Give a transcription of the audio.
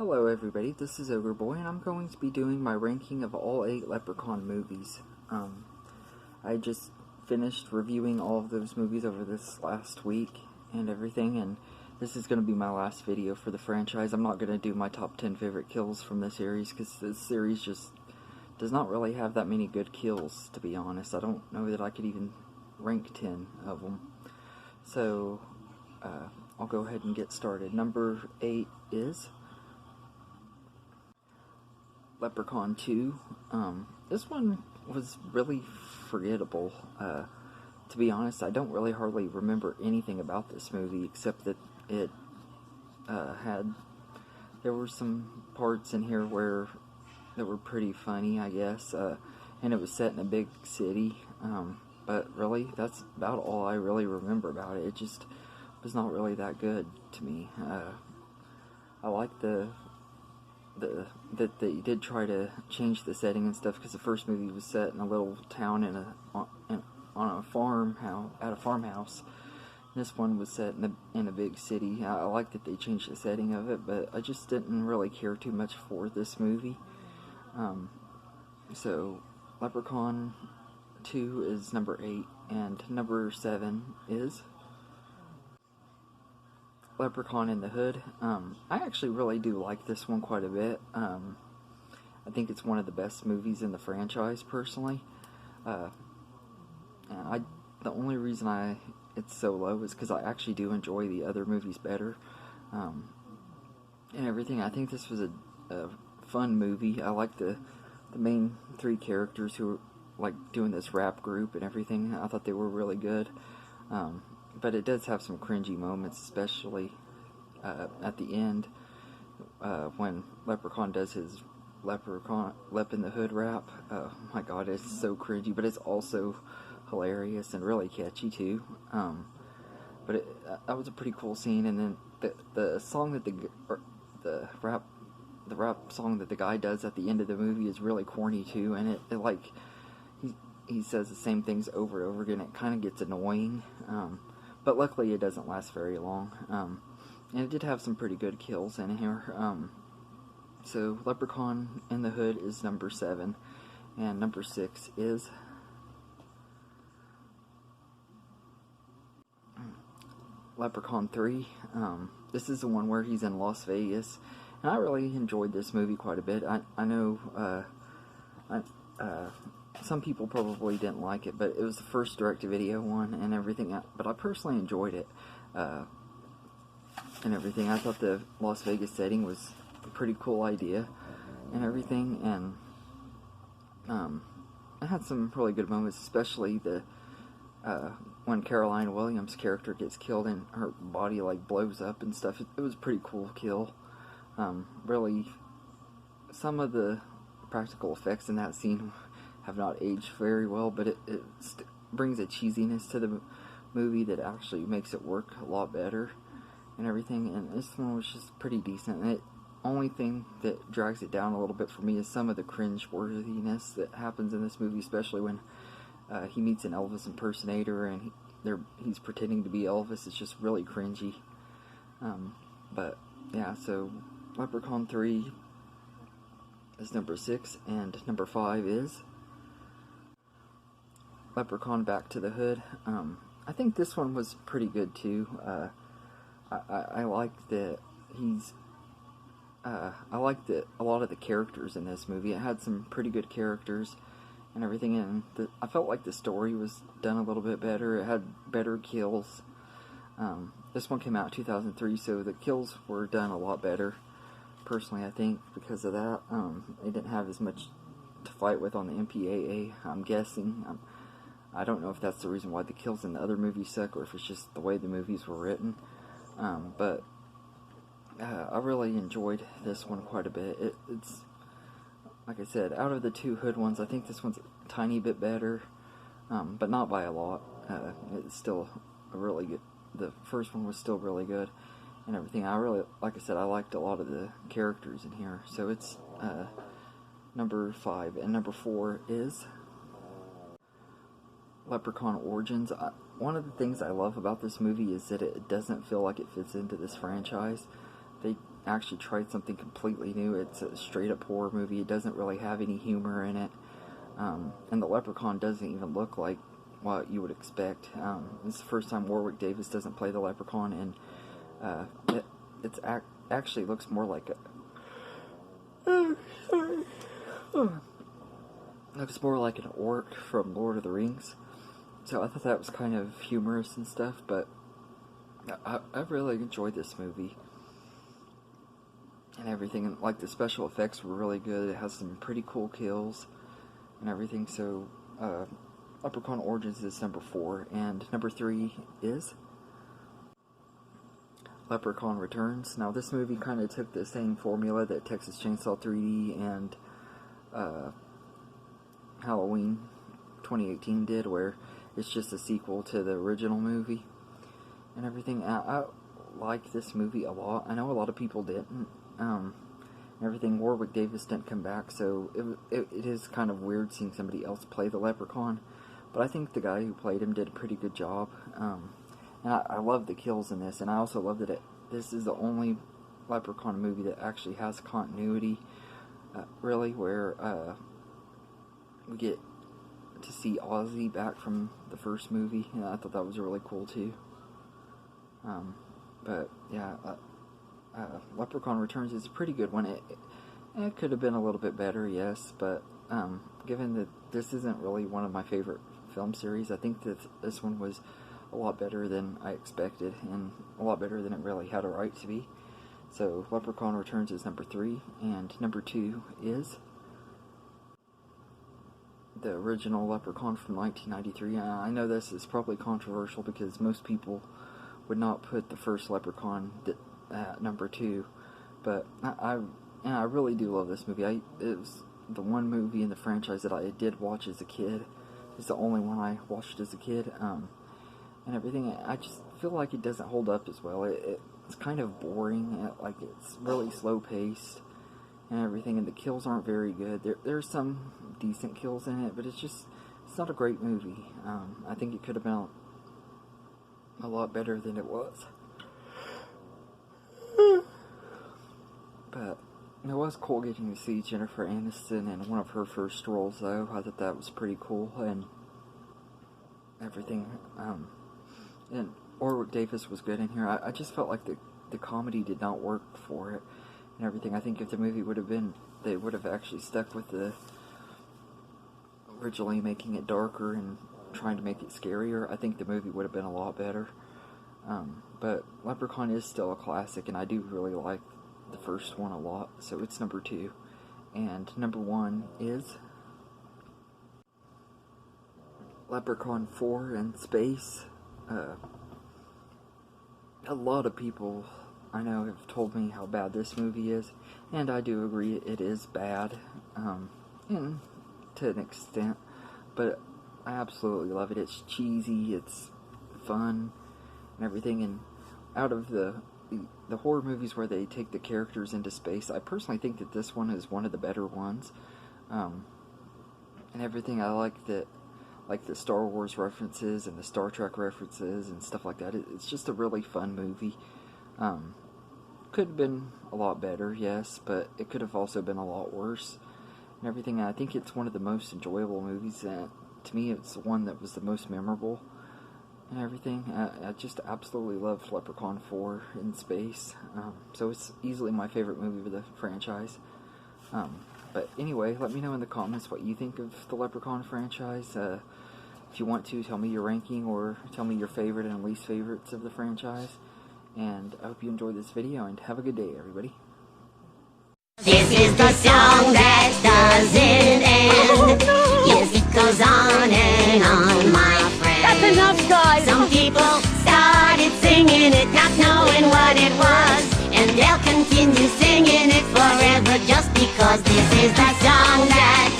Hello everybody, this is Ogre Boy, and I'm going to be doing my ranking of all 8 Leprechaun movies. I just finished reviewing all of those movies over this last week and everything, and this is going to be my last video for the franchise. I'm not going to do my top 10 favorite kills from the series, because this series just does not really have that many good kills, to be honest. I don't know that I could even rank 10 of them. So, I'll go ahead and get started. Number 8 is Leprechaun II. This one was really forgettable. To be honest, I don't really hardly remember anything about this movie except that it there were some parts in here that were pretty funny, I guess, and it was set in a big city, but really, that's about all I really remember about it. It just was not really that good to me. I like that they did try to change the setting and stuff, because the first movie was set in a little town on a farmhouse. This one was set in a big city. I like that they changed the setting of it, but I just didn't really care too much for this movie. So Leprechaun 2 is number 8, and number 7 is Leprechaun in the Hood. I actually really do like this one quite a bit. I think it's one of the best movies in the franchise, personally. The only reason it's so low is because I actually do enjoy the other movies better, and everything. I think this was a fun movie. I like the main 3 characters who were like doing this rap group and everything. I thought they were really good. But it does have some cringy moments, especially at the end, when Leprechaun does his Leprechaun Lep in the Hood rap. Oh my god, it's so cringy, but it's also hilarious and really catchy too. But that was a pretty cool scene. And then the song that the rap song that the guy does at the end of the movie is really corny too, and it like he says the same things over and over again. It kind of gets annoying. But luckily it doesn't last very long. And it did have some pretty good kills in here. So Leprechaun in the Hood is number 7. And number 6 is Leprechaun 3. This is the one where he's in Las Vegas. And I really enjoyed this movie quite a bit. I know some people probably didn't like it, but it was the first direct-to-video one and everything. But I personally enjoyed it and everything. I thought the Las Vegas setting was a pretty cool idea and everything. And it had some really good moments, especially when Caroline Williams' character gets killed and her body like blows up and stuff. It was a pretty cool kill. Really, some of the practical effects in that scene have not aged very well, but it brings a cheesiness to the movie that actually makes it work a lot better and everything. And this one was just pretty decent. And the only thing that drags it down a little bit for me is some of the cringe-worthiness that happens in this movie, especially when he meets an Elvis impersonator and he's pretending to be Elvis. It's just really cringy. But yeah, so Leprechaun 3 is number 6, and number 5 is Leprechaun Back to the Hood. I think this one was pretty good too. I like that I liked that a lot of the characters in this movie. It had some pretty good characters and everything, and I felt like the story was done a little bit better. It had better kills. This one came out in 2003, so the kills were done a lot better, personally, I think, because of that. They didn't have as much to fight with on the MPAA, I'm guessing. I don't know if that's the reason why the kills in the other movies suck, or if it's just the way the movies were written. But I really enjoyed this one quite a bit. It's, like I said, out of the 2 Hood ones, I think this one's a tiny bit better, but not by a lot. It's still a really good. The first one was still really good and everything. Like I said, I liked a lot of the characters in here. So it's number 5, and number 4 is Leprechaun Origins. One of the things I love about this movie is that it doesn't feel like it fits into this franchise. They actually tried something completely new. It's a straight up horror movie. It doesn't really have any humor in it. And the Leprechaun doesn't even look like what you would expect. It's the first time Warwick Davis doesn't play the Leprechaun, and it actually looks more like looks more like an orc from Lord of the Rings. So I thought that was kind of humorous and stuff, but I really enjoyed this movie and everything. And like, the special effects were really good. It has some pretty cool kills and everything. So Leprechaun Origins is number 4, and number 3 is Leprechaun Returns. Now, this movie kind of took the same formula that Texas Chainsaw 3D and Halloween 2018 did, where it's just a sequel to the original movie and everything. I like this movie a lot. I know a lot of people didn't. And everything. Warwick Davis didn't come back, so it is kind of weird seeing somebody else play the Leprechaun. But I think the guy who played him did a pretty good job. And I love the kills in this, and I also love that this is the only Leprechaun movie that actually has continuity, really, where we get to see Ozzy back from the first movie, and I thought that was really cool too. But yeah, Leprechaun Returns is a pretty good one. It could have been a little bit better, yes, but given that this isn't really one of my favorite film series, I think that this one was a lot better than I expected, and a lot better than it really had a right to be. So Leprechaun Returns is number 3, and number 2 is the original Leprechaun from 1993. I know this is probably controversial because most people would not put the first Leprechaun at number 2, but I really do love this movie. It was the one movie in the franchise that I did watch as a kid. It's the only one I watched as a kid, and everything. I just feel like it doesn't hold up as well. It's kind of boring. Like, it's really slow paced and everything, and the kills aren't very good. There's some decent kills in it, but it's not a great movie. I think it could have been a lot better than it was. But it was cool getting to see Jennifer Aniston in one of her first roles, though. I thought that was pretty cool, and everything. And Warwick Davis was good in here. I just felt like the comedy did not work for it and everything. I think if the movie they would have actually stuck with originally making it darker and trying to make it scarier, I think the movie would have been a lot better. But Leprechaun is still a classic, and I do really like the first one a lot, so it's number 2. And number 1 is Leprechaun 4 in space. A lot of people I know have told me how bad this movie is, and I do agree it is bad, and to an extent, but I absolutely love it. It's cheesy, it's fun, and everything. And out of the horror movies where they take the characters into space, I personally think that this one is one of the better ones, and everything. I like that, like the Star Wars references and the Star Trek references and stuff like that. It's just a really fun movie. Could have been a lot better, yes, but it could have also been a lot worse and everything. I think it's one of the most enjoyable movies, and to me it's the one that was the most memorable and everything. I just absolutely loved Leprechaun 4 in space, so it's easily my favorite movie of the franchise. But anyway, let me know in the comments what you think of the Leprechaun franchise. If you want to, tell me your ranking, or tell me your favorite and least favorites of the franchise. And I hope you enjoyed this video, and have a good day, everybody. This is the song that doesn't end. Yes, it goes on and on, my friend. That's enough, guys. Some people started singing it, not knowing what it was, and they'll continue singing it forever just because this is the song that